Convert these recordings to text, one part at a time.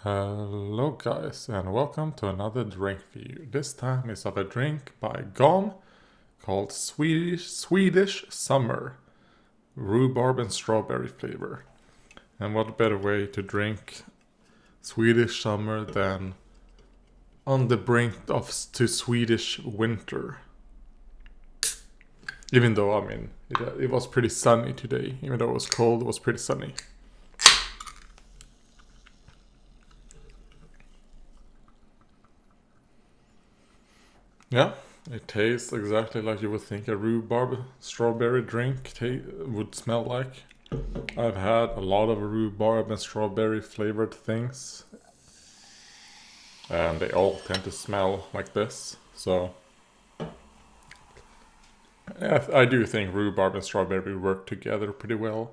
Hello guys and welcome to another drink review. This time is of a drink by GAAM called Swedish Summer, rhubarb and strawberry flavor. And what better way to drink Swedish summer than on the brink of to Swedish winter. Even though, it was pretty sunny today. Even though it was cold, it was pretty sunny. Yeah, it tastes exactly like you would think a rhubarb strawberry drink would smell like. I've had a lot of rhubarb and strawberry flavored things, and they all tend to smell like this. So, yeah, I do think rhubarb and strawberry work together pretty well.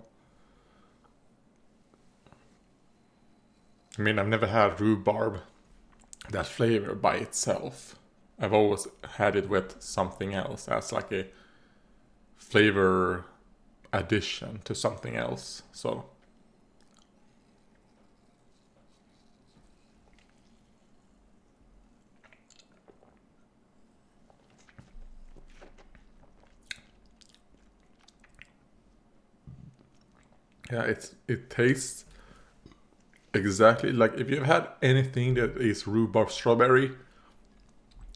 I've never had rhubarb, that flavor by itself. I've always had it with something else as like a flavor addition to something else. So yeah, it tastes exactly like if you've had anything that is rhubarb strawberry,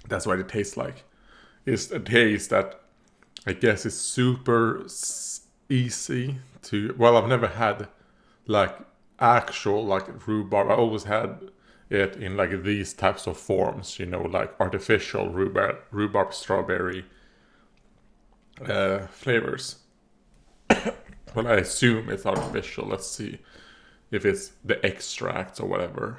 that's what it tastes like. It's a taste that I guess is super easy to. Well, I've never had like actual like rhubarb. I always had it in like these types of forms, like artificial rhubarb strawberry flavors. Well, I assume it's artificial. Let's see if it's the extracts or whatever.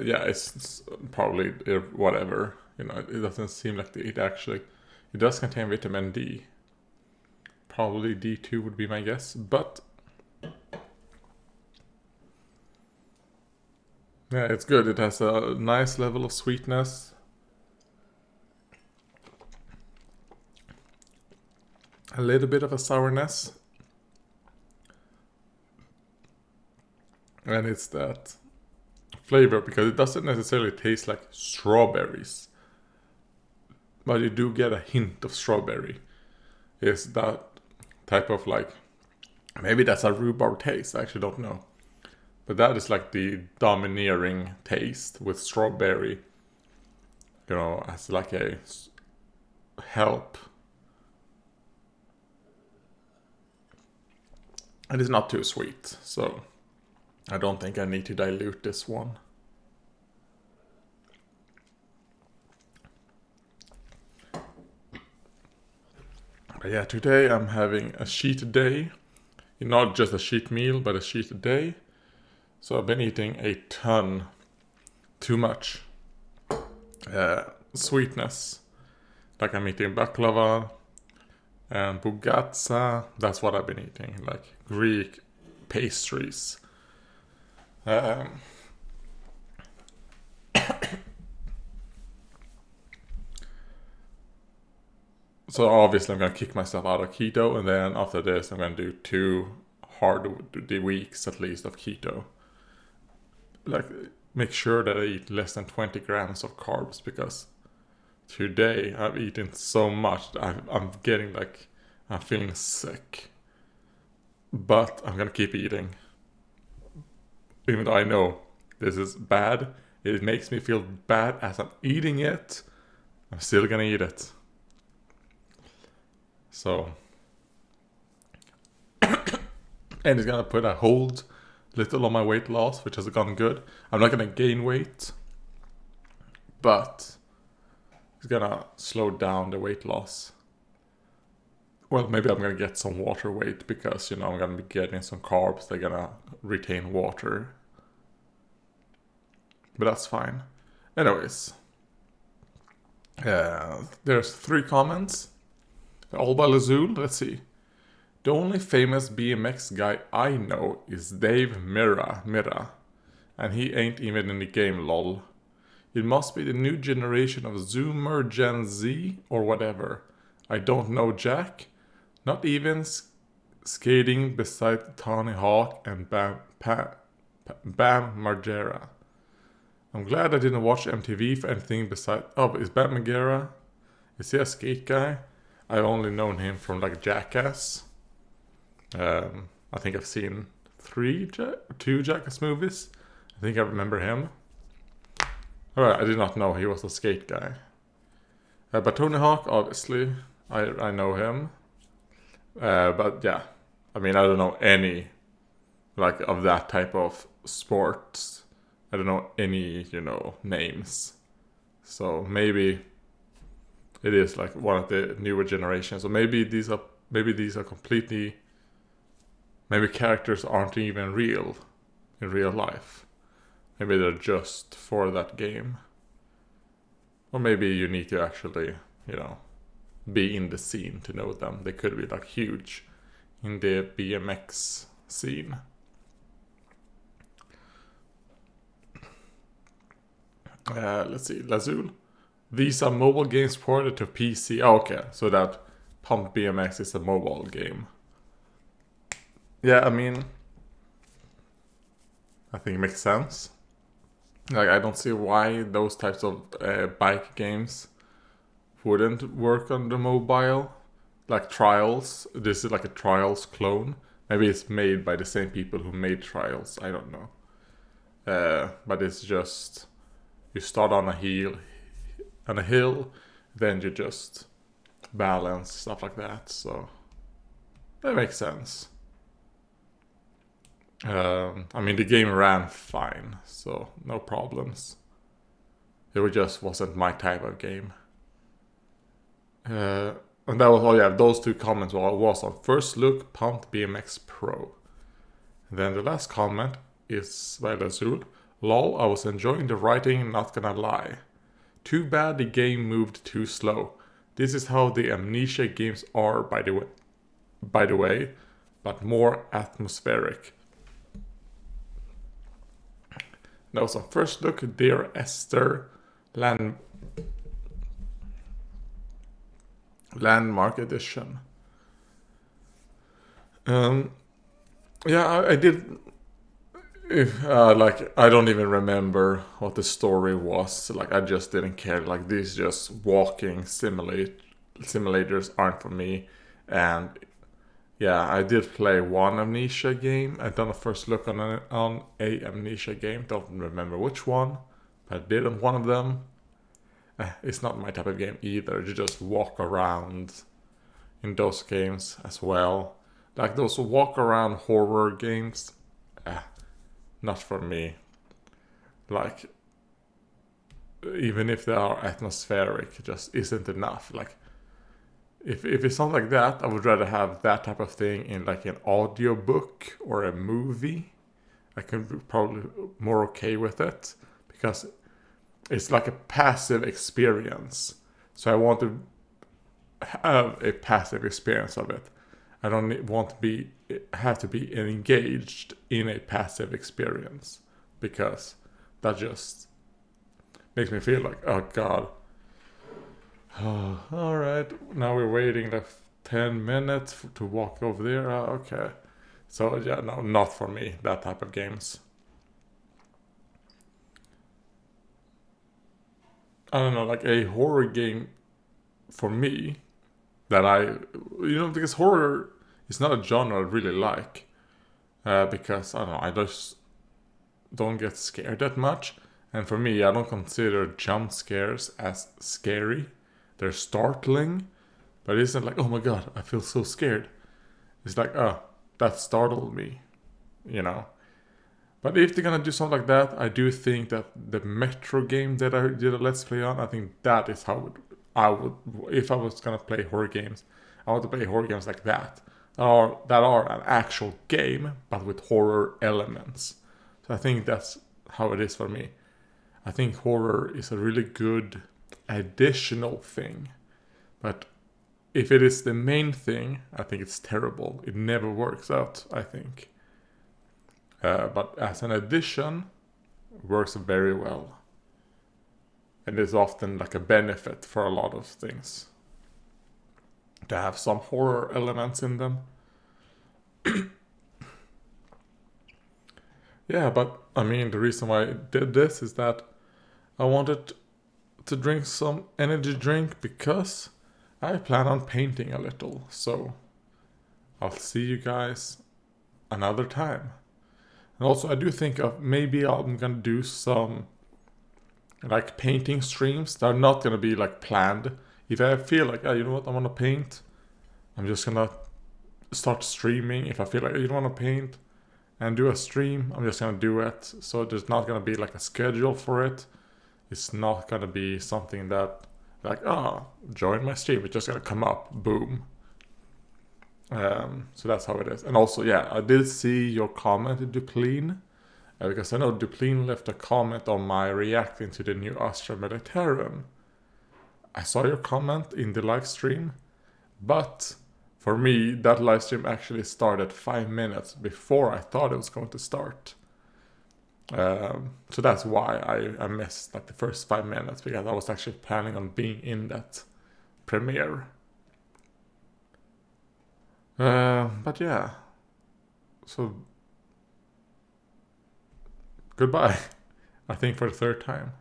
Yeah, it's probably whatever. It doesn't seem like it actually. It does contain vitamin D. Probably D2 would be my guess, but yeah, it's good. It has a nice level of sweetness. A little bit of a sourness. And it's that flavor because it doesn't necessarily taste like strawberries, but you do get a hint of strawberry. It's that type of like, maybe that's a rhubarb taste, I actually don't know, but that is like the domineering taste with strawberry, as like a help. And it's not too sweet, so I don't think I need to dilute this one. But yeah, today I'm having a cheat day. Not just a cheat meal, but a cheat day. So I've been eating a ton, too much sweetness. Like I'm eating baklava and bugatsa. That's what I've been eating, like Greek pastries. So obviously I'm gonna kick myself out of keto, and then after this I'm gonna do 2 hard weeks at least of keto. Like make sure that I eat less than 20 grams of carbs because today I've eaten so much that I'm getting like I'm feeling sick. But I'm gonna keep eating, even though I know this is bad. It makes me feel bad as I'm eating it. I'm still gonna eat it. So, and it's gonna put a hold little on my weight loss, which has gone good. I'm not gonna gain weight, but it's gonna slow down the weight loss. Well, maybe I'm gonna get some water weight because I'm gonna be getting some carbs. They're gonna retain water, but that's fine. Anyways, there's 3 comments. All by Lazul. Let's see. The only famous BMX guy I know is Dave Mirra, and he ain't even in the game, lol. It must be the new generation of Zoomer Gen Z or whatever. I don't know Jack. Not even skating beside Tony Hawk and Bam Margera. I'm glad I didn't watch MTV for anything beside. Oh, is Bam Margera? Is he a skate guy? I've only known him from like Jackass. I think I've seen two Jackass movies. I think I remember him. Alright, I did not know he was a skate guy. But Tony Hawk, obviously, I know him. But yeah, I mean, I don't know any like of that type of sports. I don't know any, names. So maybe it is like one of the newer generations. Or maybe these are completely. Maybe characters aren't even real in real life. Maybe they're just for that game. Or maybe you need to actually, be in the scene to know them. They could be like huge in the BMX scene. Let's see, Lazul. These are mobile games ported to PC. Oh, okay, so that Pump BMX is a mobile game. Yeah, I mean, I think it makes sense. Like, I don't see why those types of bike games wouldn't work on the mobile. Like Trials, this is like a Trials clone. Maybe it's made by the same people who made Trials. I don't know. But it's just you start on a hill, then you just balance stuff like that. So that makes sense. I mean, the game ran fine, so no problems. It just wasn't my type of game. And that was, those two comments was on first look, Pumped BMX Pro. And then the last comment is by Lazul. Lol, I was enjoying the writing, not gonna lie. Too bad the game moved too slow. This is how the Amnesia games are, by the way, but more atmospheric. That was on first look, Dear Esther, Landmark Edition. I did. I don't even remember what the story was. Like, I just didn't care. Like, these just walking simulators aren't for me. And yeah, I did play one Amnesia game. I done a first look on a Amnesia game. Don't remember which one, but I did on one of them. It's not my type of game either. You just walk around in those games as well. Like those walk around horror games. Not for me. Like, even if they are atmospheric, it just isn't enough. Like, if it's something like that, I would rather have that type of thing in like an audio book or a movie. I can be probably more okay with it because it's like a passive experience. So I want to have a passive experience of it. I don't want to have to be engaged in a passive experience because that just makes me feel like, oh god. Oh, all right, now we're waiting like 10 minutes to walk over there. Okay. So yeah, no, not for me, that type of games. I don't know, like a horror game for me that because horror is not a genre I really like. Because, I don't know, I just don't get scared that much. And for me, I don't consider jump scares as scary. They're startling, but it isn't like, oh my god, I feel so scared. It's like, oh, that startled me, But if they're gonna do something like that, I do think that the Metro game that I did a Let's Play on, I think that is how I would, if I was gonna play horror games, I want to play horror games like that. That are an actual game, but with horror elements. So I think that's how it is for me. I think horror is a really good additional thing. But if it is the main thing, I think it's terrible. It never works out, I think. But as an addition, it works very well. And it's often like a benefit for a lot of things to have some horror elements in them. Yeah, but I mean, the reason why I did this is that I wanted to drink some energy drink because I plan on painting a little. So I'll see you guys another time. And also, I do think of maybe I'm gonna do some like painting streams that are not gonna be like planned. If I feel like, oh, you know what, I wanna paint, I'm just gonna start streaming. If I feel like you don't wanna paint and do a stream, I'm just gonna do it. So there's not gonna be like a schedule for it. It's not gonna be something that like, join my stream. It's just gonna come up, boom. So that's how it is. And also, yeah, I did see your comment, Dupline, because I know Dupline left a comment on my reacting to the new Astra Mediterranean. I saw your comment in the live stream, but for me, that live stream actually started 5 minutes before I thought it was going to start. So that's why I missed like the first 5 minutes, because I was actually planning on being in that premiere. But yeah, so goodbye. I think for the third time.